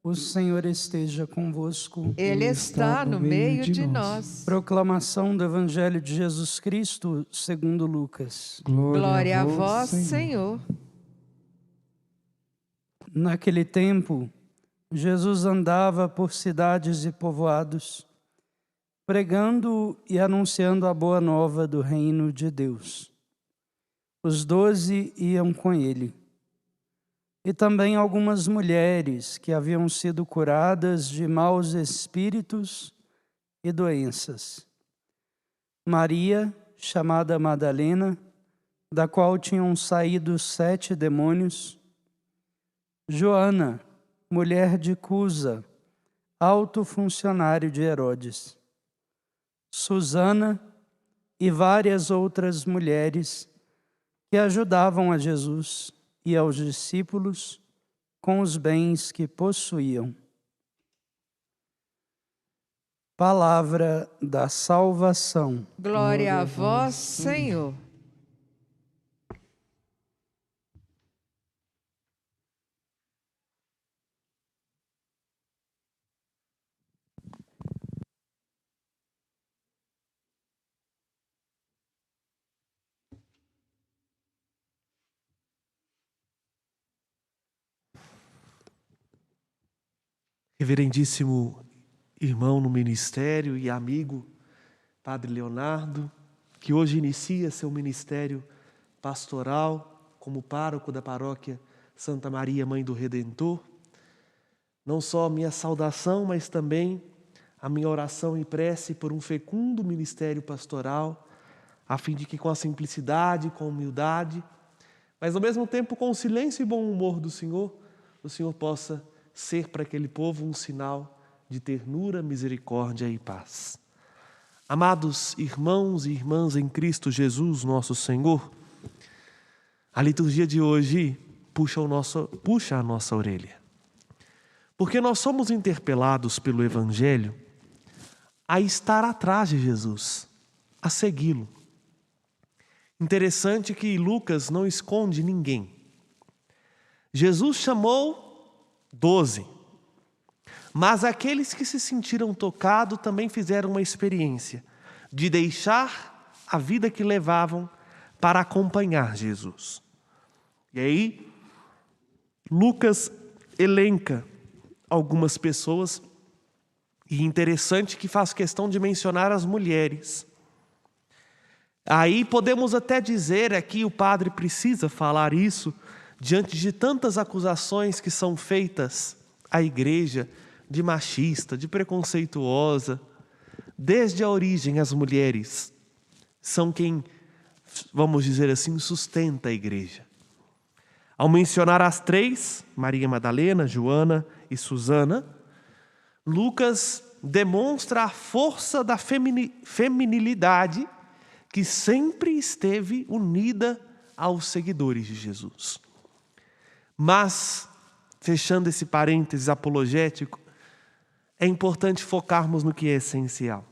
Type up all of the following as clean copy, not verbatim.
O Senhor esteja convosco. Ele está no meio de nós. Proclamação do Evangelho de Jesus Cristo segundo Lucas. Glória a vós, Senhor. Naquele tempo, Jesus andava por cidades e povoados, pregando e anunciando a boa nova do reino de Deus. Os 12 iam com ele. E também algumas mulheres que haviam sido curadas de maus espíritos e doenças. Maria, chamada Madalena, da qual tinham saído 7 demônios. Joana, mulher de Cusa, alto funcionário de Herodes. Susana e várias outras mulheres que ajudavam a Jesus e aos discípulos com os bens que possuíam. Palavra da salvação. Glória a vós, Senhor. Reverendíssimo irmão no ministério e amigo, Padre Leonardo, que hoje inicia seu ministério pastoral como pároco da paróquia Santa Maria, Mãe do Redentor. Não só a minha saudação, mas também a minha oração e prece por um fecundo ministério pastoral, a fim de que com a simplicidade, com a humildade, mas ao mesmo tempo com o silêncio e bom humor do Senhor, o Senhor possa ser para aquele povo um sinal de ternura, misericórdia e paz. Amados irmãos e irmãs em Cristo Jesus, nosso Senhor, a liturgia de hoje puxa a nossa orelha. Porque nós somos interpelados pelo Evangelho a estar atrás de Jesus, a segui-lo. Interessante que Lucas não esconde ninguém. Jesus chamou 12. Mas aqueles que se sentiram tocados também fizeram uma experiência de deixar a vida que levavam para acompanhar Jesus. E aí, Lucas elenca algumas pessoas, e interessante que faz questão de mencionar as mulheres. Aí podemos até dizer aqui, o padre precisa falar isso, diante de tantas acusações que são feitas à igreja de machista, de preconceituosa, desde a origem as mulheres são quem, vamos dizer assim, sustenta a igreja. Ao mencionar as 3, Maria Madalena, Joana e Susana, Lucas demonstra a força da feminilidade que sempre esteve unida aos seguidores de Jesus. Mas, fechando esse parênteses apologético, é importante focarmos no que é essencial.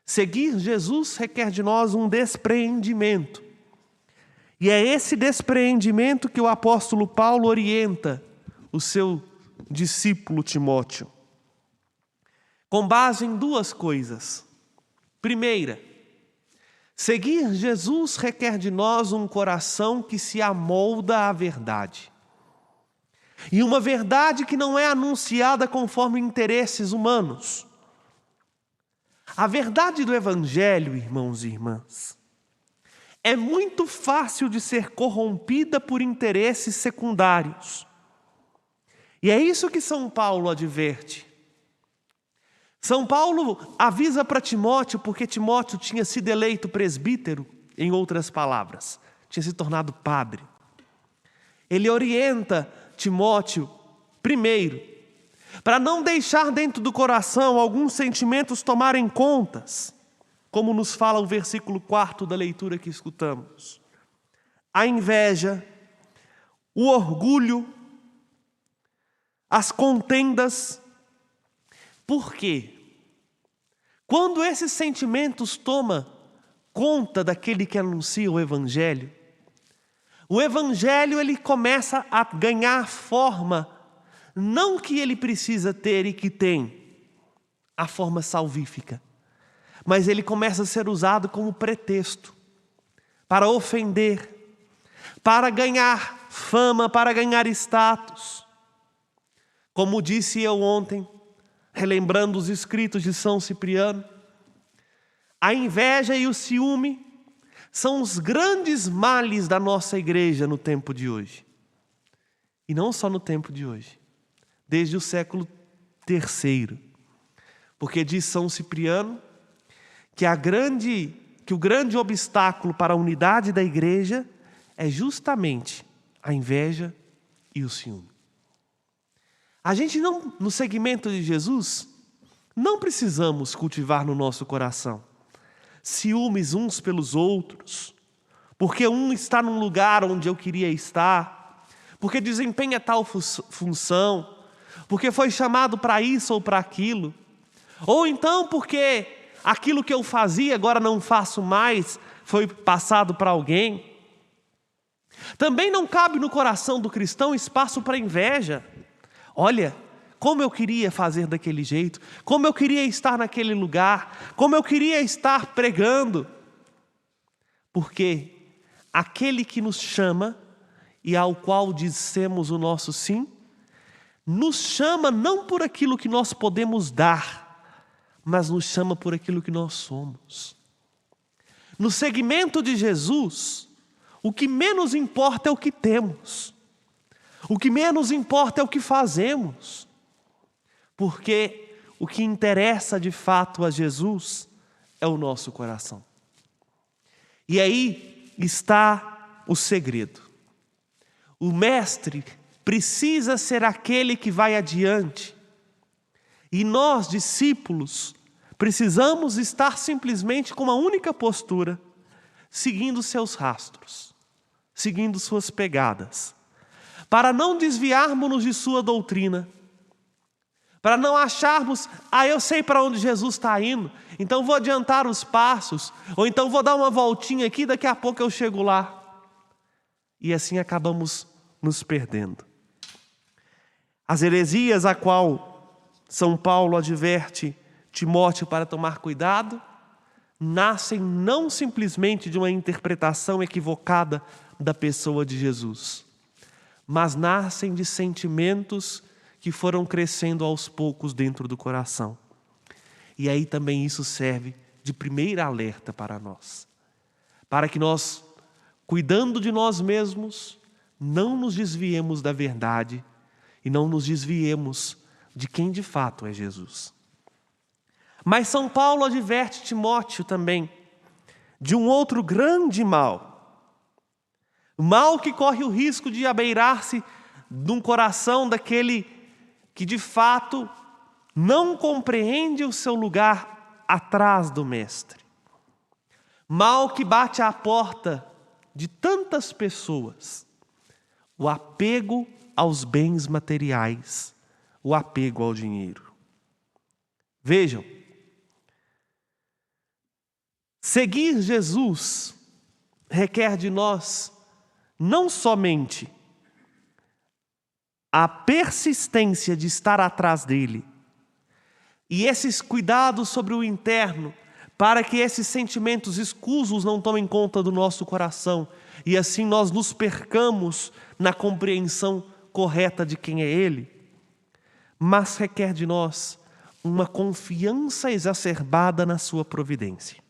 Seguir Jesus requer de nós um despreendimento. E é esse despreendimento que o apóstolo Paulo orienta o seu discípulo Timóteo, com base em 2 coisas. Primeira, seguir Jesus requer de nós um coração que se amolda à verdade. E uma verdade que não é anunciada conforme interesses humanos. A verdade do Evangelho, irmãos e irmãs, é muito fácil de ser corrompida por interesses secundários. E é isso que São Paulo adverte. São Paulo avisa para Timóteo, porque Timóteo tinha sido eleito presbítero, em outras palavras, tinha se tornado padre. Ele orienta Timóteo, primeiro, para não deixar dentro do coração alguns sentimentos tomarem contas, como nos fala o versículo 4 da leitura que escutamos. A inveja, o orgulho, as contendas. Por quê? Quando esses sentimentos tomam conta daquele que anuncia o Evangelho ele começa a ganhar forma não que ele precisa ter e que tem a forma salvífica, mas ele começa a ser usado como pretexto para ofender, para ganhar fama, para ganhar status. Como disse eu ontem, relembrando os escritos de São Cipriano, a inveja e o ciúme são os grandes males da nossa igreja no tempo de hoje. E não só no tempo de hoje, desde o século III. Porque diz São Cipriano que o grande obstáculo para a unidade da igreja é justamente a inveja e o ciúme. A gente não, no segmento de Jesus, não precisamos cultivar no nosso coração ciúmes uns pelos outros, porque um está num lugar onde eu queria estar, porque desempenha tal função, porque foi chamado para isso ou para aquilo, ou então porque aquilo que eu fazia agora não faço mais, foi passado para alguém. Também não cabe no coração do cristão espaço para inveja. Olha, como eu queria fazer daquele jeito, como eu queria estar naquele lugar, como eu queria estar pregando. Porque aquele que nos chama e ao qual dissemos o nosso sim, nos chama não por aquilo que nós podemos dar, mas nos chama por aquilo que nós somos. No segmento de Jesus, o que menos importa é o que temos. O que menos importa é o que fazemos. Porque o que interessa de fato a Jesus é o nosso coração. E aí está o segredo. O mestre precisa ser aquele que vai adiante. E nós, discípulos, precisamos estar simplesmente com uma única postura, seguindo seus rastros, seguindo suas pegadas, para não desviarmos-nos de sua doutrina, para não acharmos, eu sei para onde Jesus está indo, então vou adiantar os passos, ou então vou dar uma voltinha aqui, daqui a pouco eu chego lá. E assim acabamos nos perdendo. As heresias a qual São Paulo adverte Timóteo para tomar cuidado, nascem não simplesmente de uma interpretação equivocada da pessoa de Jesus, mas nascem de sentimentos que foram crescendo aos poucos dentro do coração. E aí também isso serve de primeira alerta para nós. Para que nós, cuidando de nós mesmos, não nos desviemos da verdade e não nos desviemos de quem de fato é Jesus. Mas São Paulo adverte Timóteo também de um outro grande mal. Mal que corre o risco de abeirar-se de um coração daquele que de fato não compreende o seu lugar atrás do Mestre. Mal que bate à porta de tantas pessoas. O apego aos bens materiais, o apego ao dinheiro. Vejam, seguir Jesus requer de nós não somente a persistência de estar atrás dele e esses cuidados sobre o interno para que esses sentimentos escusos não tomem conta do nosso coração e assim nós nos percamos na compreensão correta de quem é ele, mas requer de nós uma confiança exacerbada na sua providência.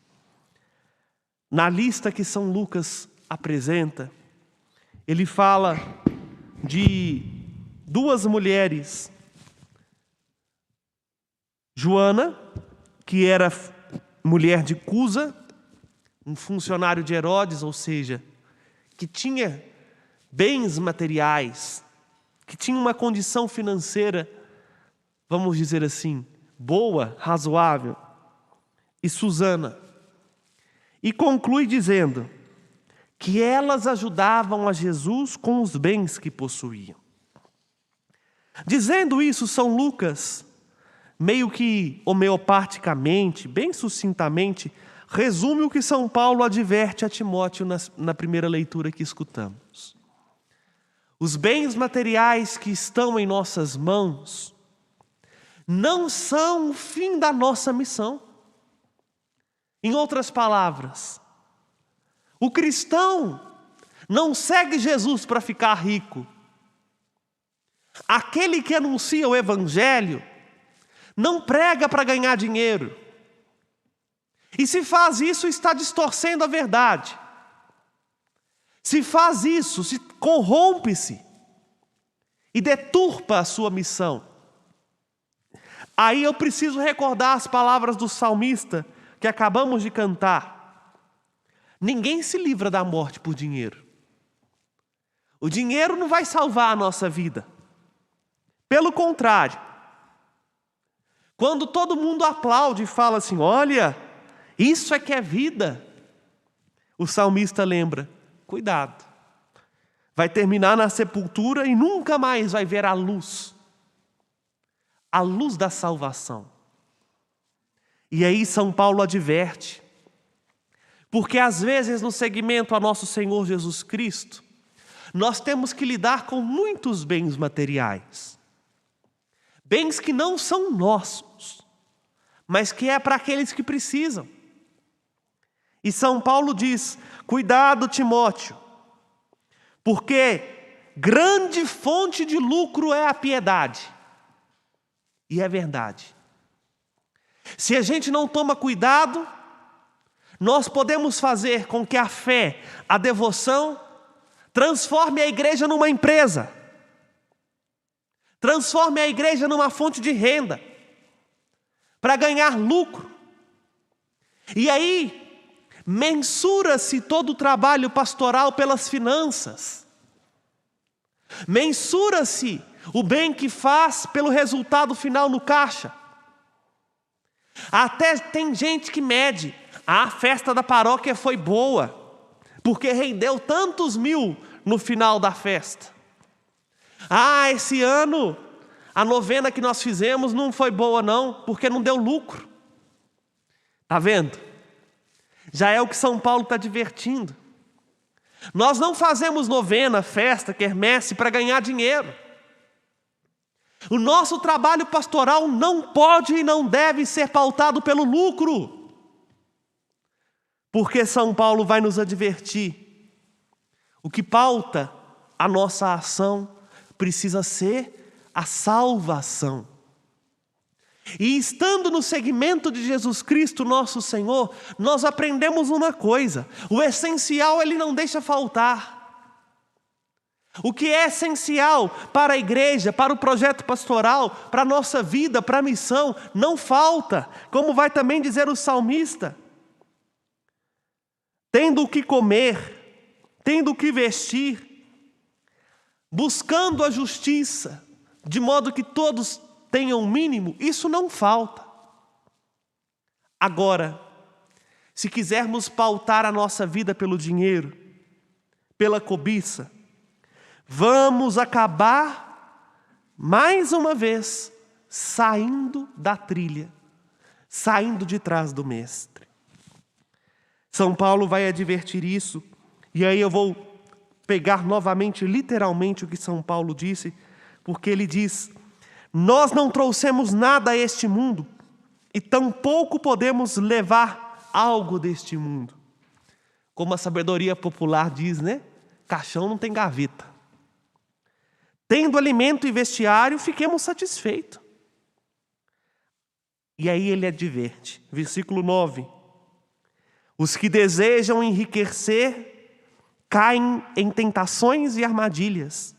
Na lista que São Lucas apresenta, ele fala de duas mulheres, Joana, que era mulher de Cusa, um funcionário de Herodes, ou seja, que tinha bens materiais, que tinha uma condição financeira, vamos dizer assim, boa, razoável, e Susana. E conclui dizendo que elas ajudavam a Jesus com os bens que possuíam. Dizendo isso, São Lucas, meio que homeopaticamente, bem sucintamente, resume o que São Paulo adverte a Timóteo na primeira leitura que escutamos. Os bens materiais que estão em nossas mãos não são o fim da nossa missão. Em outras palavras, o cristão não segue Jesus para ficar rico. Aquele que anuncia o Evangelho não prega para ganhar dinheiro. E se faz isso, está distorcendo a verdade. Se faz isso, se corrompe-se e deturpa a sua missão. Aí eu preciso recordar as palavras do salmista que acabamos de cantar. Ninguém se livra da morte por dinheiro. O dinheiro não vai salvar a nossa vida. Pelo contrário, quando todo mundo aplaude e fala assim, olha, isso é que é vida, o salmista lembra, cuidado, vai terminar na sepultura e nunca mais vai ver a luz da salvação. E aí São Paulo adverte, porque às vezes no seguimento a nosso Senhor Jesus Cristo, nós temos que lidar com muitos bens materiais. Bens que não são nossos, mas que é para aqueles que precisam. E São Paulo diz, cuidado, Timóteo, porque grande fonte de lucro é a piedade. E é verdade. Se a gente não toma cuidado, nós podemos fazer com que a fé, a devoção, transforme a igreja numa empresa. Transforme a igreja numa fonte de renda, para ganhar lucro. E aí, mensura-se todo o trabalho pastoral pelas finanças. Mensura-se o bem que faz pelo resultado final no caixa. Até tem gente que mede, a festa da paróquia foi boa, porque rendeu tantos mil no final da festa. Esse ano a novena que nós fizemos não foi boa não, porque não deu lucro. Está vendo? Já é o que São Paulo está advertindo. Nós não fazemos novena, festa, quermesse para ganhar dinheiro. O nosso trabalho pastoral não pode e não deve ser pautado pelo lucro. Porque São Paulo vai nos advertir. O que pauta a nossa ação precisa ser a salvação. E estando no segmento de Jesus Cristo, nosso Senhor, nós aprendemos uma coisa: o essencial Ele não deixa faltar. O que é essencial para a igreja, para o projeto pastoral, para a nossa vida, para a missão, não falta, como vai também dizer o salmista. Tendo o que comer, tendo o que vestir, buscando a justiça, de modo que todos tenham o mínimo, isso não falta. Agora, se quisermos pautar a nossa vida pelo dinheiro, pela cobiça, vamos acabar, mais uma vez, saindo da trilha, saindo de trás do Mestre. São Paulo vai advertir isso, e aí eu vou pegar novamente, literalmente, o que São Paulo disse, porque ele diz, nós não trouxemos nada a este mundo, e tampouco podemos levar algo deste mundo. Como a sabedoria popular diz, né? Caixão não tem gaveta. Tendo alimento e vestiário, fiquemos satisfeitos. E aí ele adverte, versículo 9. Os que desejam enriquecer caem em tentações e armadilhas,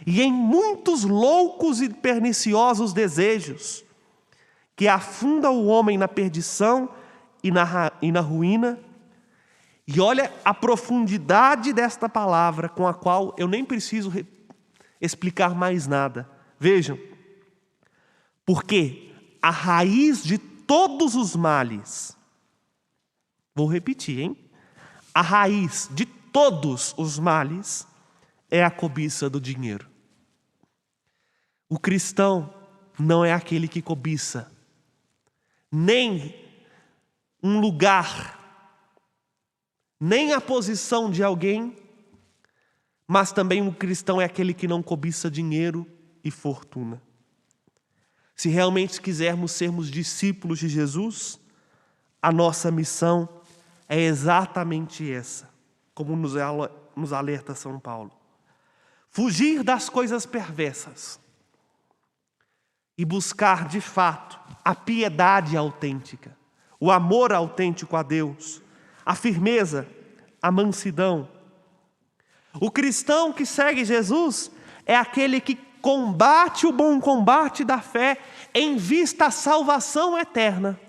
e em muitos loucos e perniciosos desejos, que afundam o homem na perdição e na ruína. E olha a profundidade desta palavra, com a qual eu nem preciso explicar mais nada. Vejam, porque a raiz de todos os males, vou repetir, hein? A raiz de todos os males é a cobiça do dinheiro. O cristão não é aquele que cobiça nem um lugar, nem a posição de alguém, Mas também um cristão é aquele que não cobiça dinheiro e fortuna. Se realmente quisermos sermos discípulos de Jesus, a nossa missão é exatamente essa, como nos alerta São Paulo. Fugir das coisas perversas e buscar, de fato, a piedade autêntica, o amor autêntico a Deus, a firmeza, a mansidão. O cristão que segue Jesus é aquele que combate o bom combate da fé em vista à salvação eterna.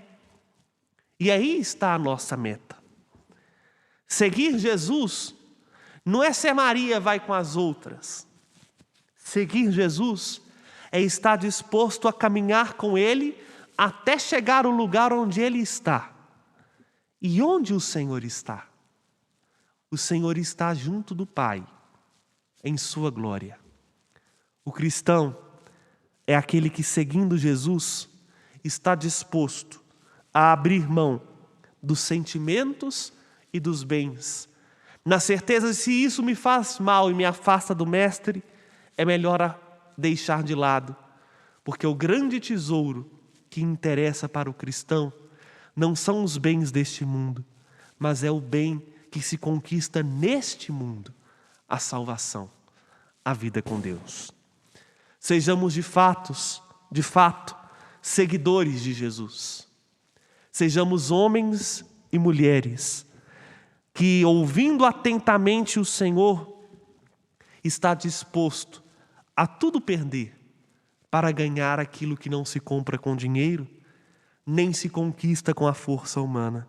E aí está a nossa meta. Seguir Jesus não é ser Maria vai com as outras. Seguir Jesus é estar disposto a caminhar com Ele até chegar ao lugar onde Ele está. E onde o Senhor está? O Senhor está junto do Pai, em sua glória. O cristão é aquele que, seguindo Jesus, está disposto a abrir mão dos sentimentos e dos bens, na certeza de que se isso me faz mal e me afasta do Mestre, é melhor deixar de lado, porque o grande tesouro que interessa para o cristão não são os bens deste mundo, mas é o bem que se conquista neste mundo, a salvação, a vida com Deus. Sejamos de fato, seguidores de Jesus. Sejamos homens e mulheres que, ouvindo atentamente o Senhor, está disposto a tudo perder para ganhar aquilo que não se compra com dinheiro, nem se conquista com a força humana,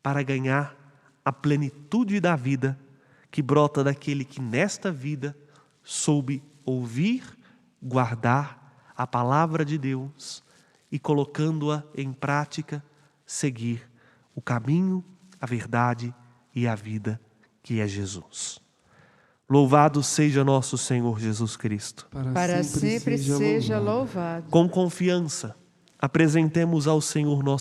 para ganhar a plenitude da vida que brota daquele que nesta vida soube ouvir, guardar a palavra de Deus e, colocando-a em prática, seguir o caminho, a verdade e a vida que é Jesus. Louvado seja nosso Senhor Jesus Cristo. Para sempre seja louvado. Com confiança, apresentemos ao Senhor nosso